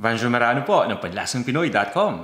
Vanjo Marano po ng PanlasangPinoy.com.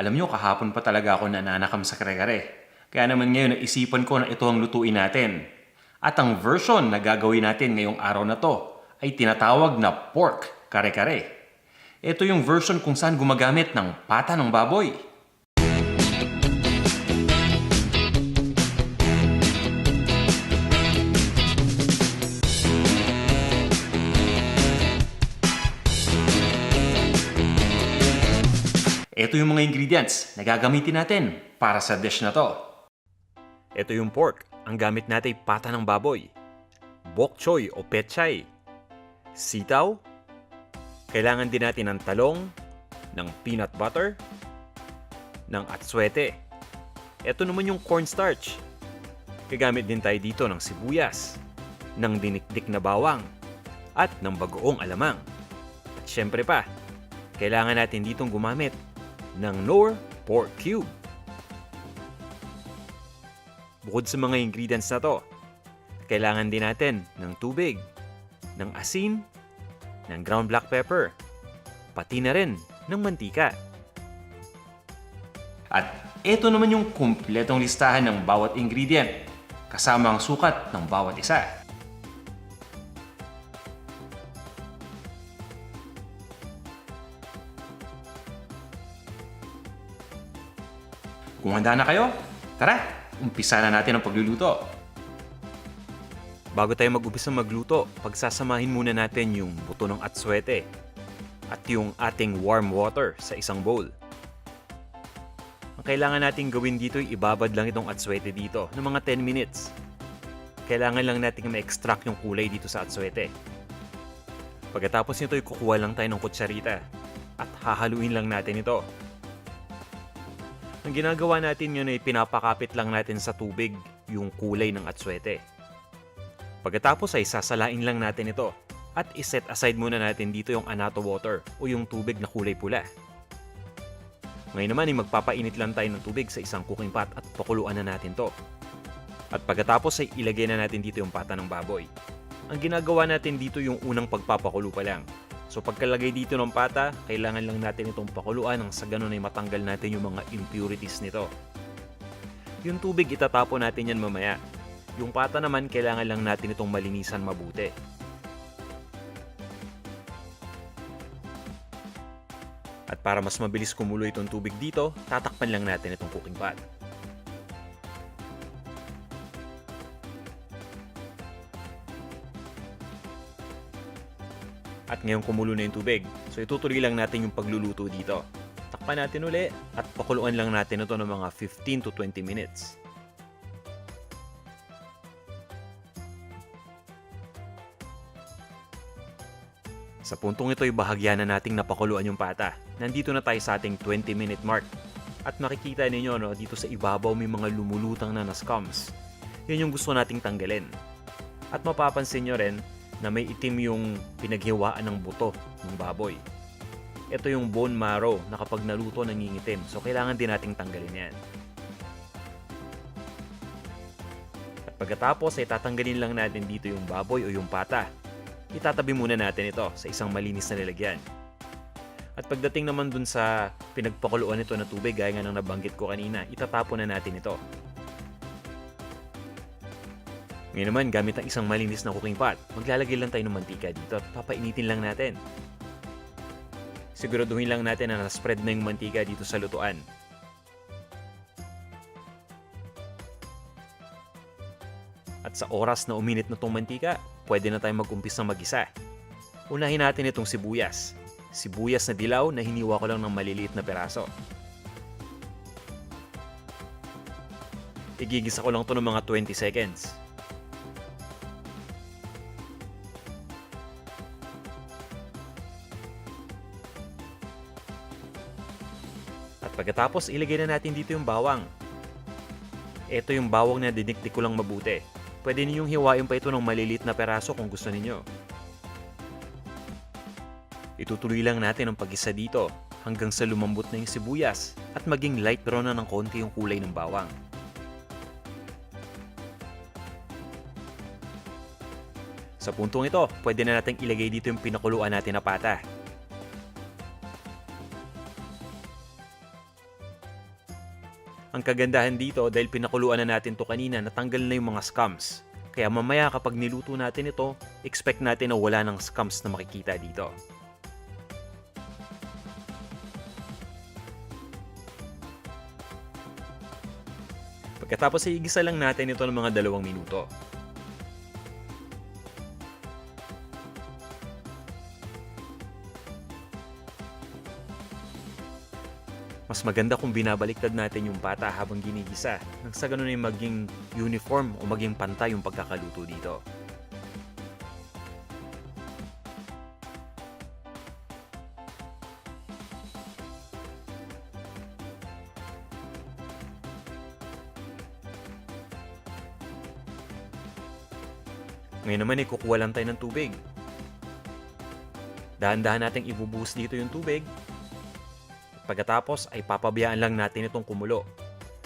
Alam nyo, kahapon pa talaga ako nananakam sa kare-kare. Kaya naman ngayon naisipan ko na ito ang lutuin natin. At ang version na gagawin natin ngayong araw na to ay tinatawag na pork kare-kare. Ito yung version kung saan gumagamit ng pata ng baboy. Ito yung mga ingredients na gagamitin natin para sa dish na to. Ito yung pork. Ang gamit natin ay pata ng baboy, bok choy o pechay, sitaw, kailangan din natin ng talong, ng peanut butter, ng atswete. Ito naman yung cornstarch. Gagamit din tayo dito ng sibuyas, ng dinikdik na bawang, at ng bagoong alamang. At syempre pa, kailangan natin ditong gumamit ng Knorr pork cube. Bukod sa mga ingredients na to, kailangan din natin ng tubig, ng asin, ng ground black pepper, pati na rin ng mantika. At ito naman yung kumpletong listahan ng bawat ingredient, kasama ang sukat ng bawat isa. Kung handa na kayo, tara, umpisa na natin ang pagluluto. Bago tayo mag-umpisa magluto, pagsasamahin muna natin yung buto ng atswete at yung ating warm water sa isang bowl. Ang kailangan natin gawin dito ay ibabad lang itong atswete dito ng mga 10 minutes. Kailangan lang natin ma-extract yung kulay dito sa atswete. Pagkatapos nito ay kukuha lang tayo ng kutsarita at hahaluin lang natin ito. Ang ginagawa natin yun ay pinapakapit lang natin sa tubig yung kulay ng atswete. Pagkatapos ay sasalain lang natin ito at iset aside muna natin dito yung annatto water o yung tubig na kulay pula. Ngayon naman ay magpapainit lang tayo ng tubig sa isang cooking pot at pakuluan na natin to. At pagkatapos ay ilagay na natin dito yung pata ng baboy. Ang ginagawa natin dito yung unang pagpapakulo pa lang. So pagkalagay dito ng pata, kailangan lang natin itong pakuluan nang sa ganun ay matanggal natin yung mga impurities nito. Yung tubig itatapon natin yan mamaya. Yung pata naman kailangan lang natin itong malinisan mabuti. At para mas mabilis kumulo itong tubig dito, tatakpan lang natin itong cooking pot. At ngayon kumulo na yung tubig. So itutuloy lang natin yung pagluluto dito. Takpan natin uli at pakuluan lang natin ito ng mga 15 to 20 minutes. Sa puntong ito ay bahagyan na nating napakuluan yung pata. Nandito na tayo sa ating 20-minute mark. At makikita ninyo dito sa ibabaw may mga lumulutang na scums. Yun yung gusto nating tanggalin. At mapapansin nyo rin na may itim yung pinaghiwaan ng buto ng baboy. Ito yung bone marrow na kapag naluto nangingitim. So kailangan din nating tanggalin yan. At pagkatapos ay tatanggalin lang natin dito yung baboy o yung pata. Itatabi muna natin ito sa isang malinis na lalagyan. At pagdating naman dun sa pinagpakuluan nito na tubig gaya nga ng nabanggit ko kanina, itatapon na natin ito. Ngayon naman, gamit ang isang malinis na cooking pot, maglalagay lang tayo ng mantika dito at papainitin lang natin. Siguraduhin lang natin na na-spread na yung mantika dito sa lutuan. At sa oras na uminit na itong mantika, pwede na tayong mag-umpisa mag-isa. Unahin natin itong sibuyas. Sibuyas na dilaw na hiniwa ko lang ng maliliit na peraso. Igigisa ko lang ito ng mga 20 seconds. At pagkatapos, ilagay na natin dito yung bawang. Ito yung bawang na dinikdik ko lang mabuti. Pwede ninyong hiwain pa ito ng maliliit na peraso kung gusto ninyo. Itutuloy lang natin ang pag-isa dito hanggang sa lumambot na yung sibuyas at maging light brown na ng konti yung kulay ng bawang. Sa puntong ito, pwede na natin ilagay dito yung pinakuluan natin na pata. Ang kagandahan dito dahil pinakuluan na natin to kanina, natanggal na yung mga scums. Kaya mamaya kapag niluto natin ito, expect natin na wala ng scums na makikita dito. Pagkatapos ay igisa lang natin ito ng mga 2 minuto. Mas maganda kung binabaliktad natin yung pata habang ginigisa nang sa ganun ay maging uniform o maging pantay yung pagkakaluto dito. Ngayon naman ay kukuha lang tayo ng tubig. Dahan-dahan nating ibubuhos dito yung tubig. Pagkatapos ay papabayaan lang natin itong kumulo.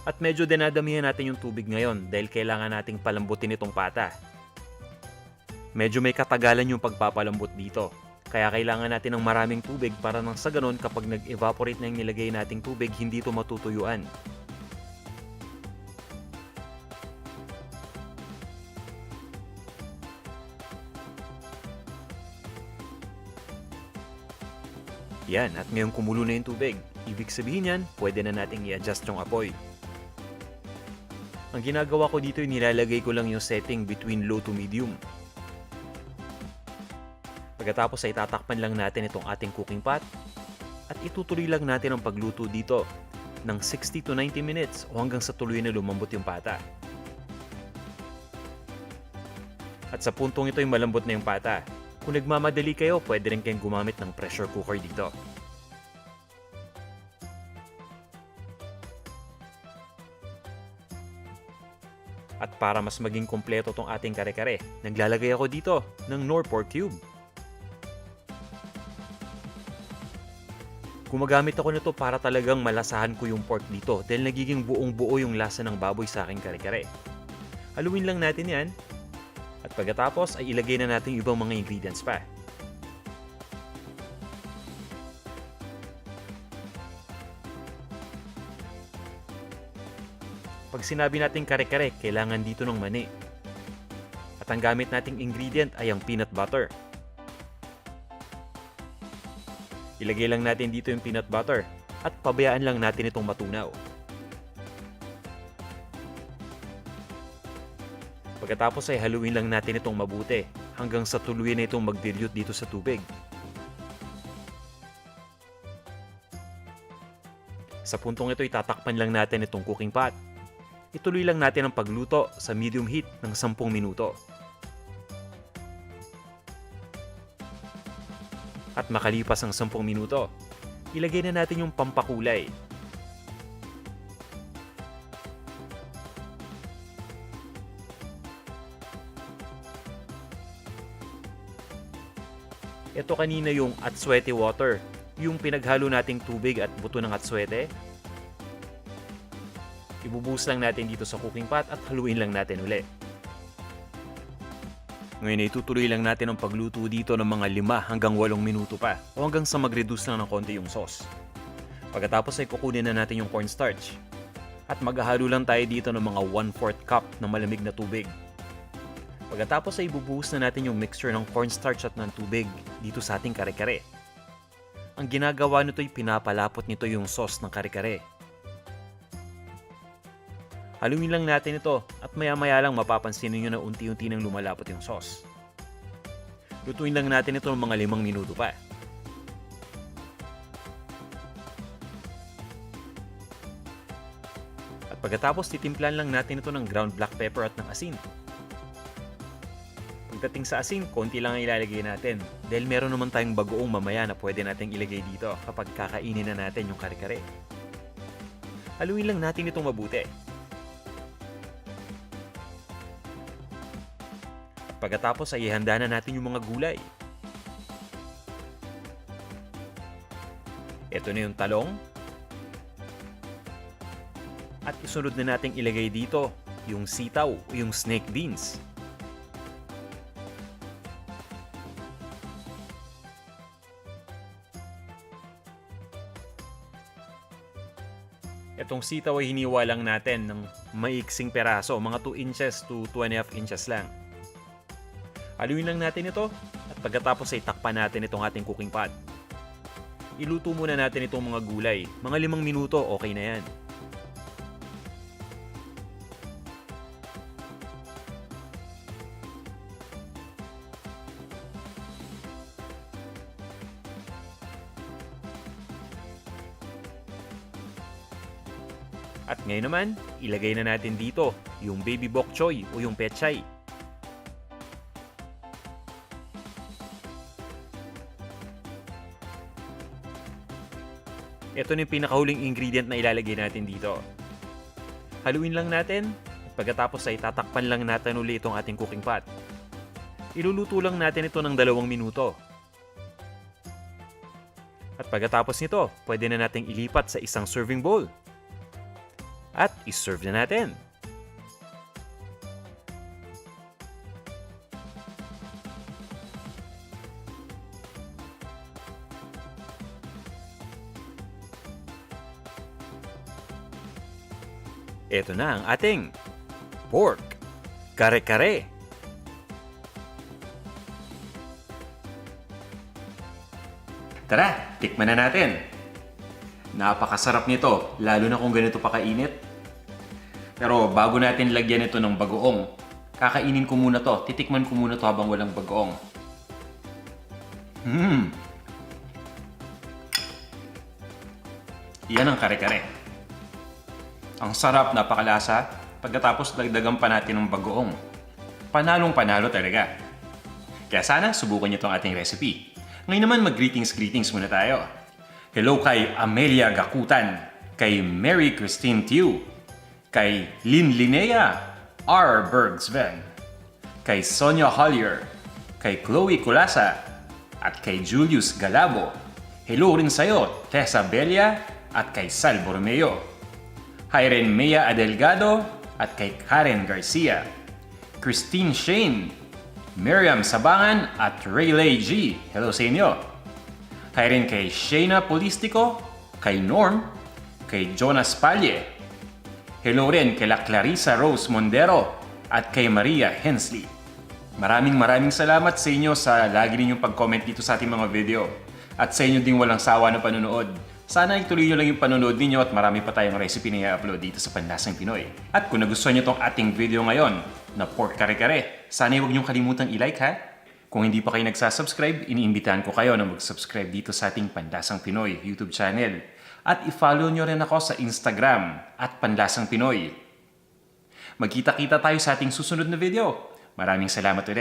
At medyo dinadamihan natin yung tubig ngayon dahil kailangan nating palambutin itong pata. Medyo may katagalan yung pagpapalambot dito. Kaya kailangan natin ng maraming tubig para nang sa ganun kapag nag-evaporate na yung nilagay nating tubig, hindi ito matutuyuan. Yan, at ngayong kumulo na yung tubig. Ibig sabihin yan, pwede na nating i-adjust yung apoy. Ang ginagawa ko dito ay nilalagay ko lang yung setting between low to medium. Pagkatapos ay tatakpan lang natin itong ating cooking pot at itutuloy lang natin ang pagluto dito ng 60 to 90 minutes o hanggang sa tuloy na lumambot yung pata. At sa puntong ito ay malambot na yung pata. Kung nagmamadali kayo, pwede rin kayong gumamit ng pressure cooker dito. At para mas maging kompleto tong ating kare-kare, naglalagay ako dito ng Knorr pork cube. Gumagamit ako nito para talagang malasahan ko yung pork dito dahil nagiging buong-buo yung lasa ng baboy sa aking kare-kare. Haluin lang natin yan. At pagkatapos ay ilagay na natin ibang mga ingredients pa. Pag sinabi natin kare-kare, kailangan dito ng mani. At ang gamit nating ingredient ay ang peanut butter. Ilagay lang natin dito yung peanut butter at pabayaan lang natin itong matunaw. Pagkatapos ay haluin lang natin itong mabuti hanggang sa tuluyan na itong mag-dilute dito sa tubig. Sa puntong ito, itatakpan lang natin itong cooking pot. Ituloy lang natin ang pagluto sa medium heat ng 10 minuto. At makalipas ang 10 minuto, ilagay na natin yung pampakulay. Ito kanina yung atswete water, yung pinaghalo nating tubig at buto ng atswete. Ibubuhos lang natin dito sa cooking pot at haluin lang natin uli. Ngayon ay tutuloy lang natin ang pagluto dito ng mga 5 hanggang 8 minuto pa o hanggang sa mag-reduce lang ng konti yung sauce. Pagkatapos ay kukunin na natin yung cornstarch at maghahalo lang tayo dito ng mga 1/4 cup ng malamig na tubig. Pagkatapos ay ibubuhos na natin yung mixture ng cornstarch at ng tubig dito sa ating kare-kare. Ang ginagawa nito ay pinapalapot nito yung sauce ng kare-kare. Haluin lang natin ito at maya-maya lang mapapansin niyo na unti-unti nang lumalapot yung sauce. Lutuin lang natin ito ng mga 5 minuto pa. At pagkatapos titimplan lang natin ito ng ground black pepper at ng asin. Pagdating sa asin, konti lang ang ilalagay natin dahil meron naman tayong bagoong mamaya na pwede nating ilagay dito kapag kakainin na natin yung kare-kare. Haluin lang natin itong mabuti. At pagkatapos ay ihanda na natin yung mga gulay. Ito na yung talong. At isunod na nating ilagay dito yung sitaw o yung snake beans. Itong sitaw ay hiniwa lang natin ng maiksing peraso, mga 2 inches to 2.5 inches lang. Haluin lang natin ito at pagkatapos ay takpan natin itong ating cooking pot. Iluto muna natin itong mga gulay. Mga 5 minuto, okay na yan. At ngayon naman, ilagay na natin dito yung baby bok choy o yung pechay. Ito na yung pinakahuling ingredient na ilalagay natin dito. Haluin lang natin at pagkatapos ay tatakpan lang natin ulit itong ating cooking pot. Iluluto lang natin ito ng 2 minuto. At pagkatapos nito, pwede na nating ilipat sa isang serving bowl. At iserve na natin. Ito na ang ating pork kare-kare. Tara, tikman na natin. Napakasarap nito, lalo na kung ganito pa kainit. Pero bago natin lagyan ito ng bagoong, kakainin ko muna to. Titikman ko muna to habang walang bagoong. Yan ang kare-kare. Ang sarap, napakalasa. Pagkatapos dagdagan pa natin ng bagoong. Panalong-panalo talaga. Kaya sana subukan niyo itong ating recipe. Ngayon naman mag-greetings muna tayo. Hello kay Amelia Gakutan, kay Mary Christine Tiu, kay Lynn Linnea R. Bergsven, kay Sonia Hollier, kay Chloe Culasa, at kay Julius Galabo. Hello rin sa'yo, Tessa Belia, at kay Sal Borromeo. Hi rin Mea Adelgado, at kay Karen Garcia, Christine Shane, Miriam Sabangan, at Raylay G. Hello sa inyo. Hi rin kay Shayna Polistico, kay Norm, kay Jonas Palye. Hello rin kay Clarissa Rose Mondero at kay Maria Hensley. Maraming salamat sa inyo sa lagi ninyong pag-comment dito sa ating mga video. At sa inyo ding walang sawa na panonood. Sana ituloy nyo lang yung panonood ninyo at marami pa tayong recipe na i-upload dito sa Panlasang Pinoy. At kung nagustuhan nyo tong ating video ngayon na pork kare-kare, sana huwag nyong kalimutang i-like ha. Kung hindi pa kayo nagsasubscribe, iniimbitahan ko kayo na mag-subscribe dito sa ating Panlasang Pinoy YouTube channel. At i-follow nyo rin ako sa Instagram at Panlasang Pinoy. Magkita-kita tayo sa ating susunod na video. Maraming salamat ulit.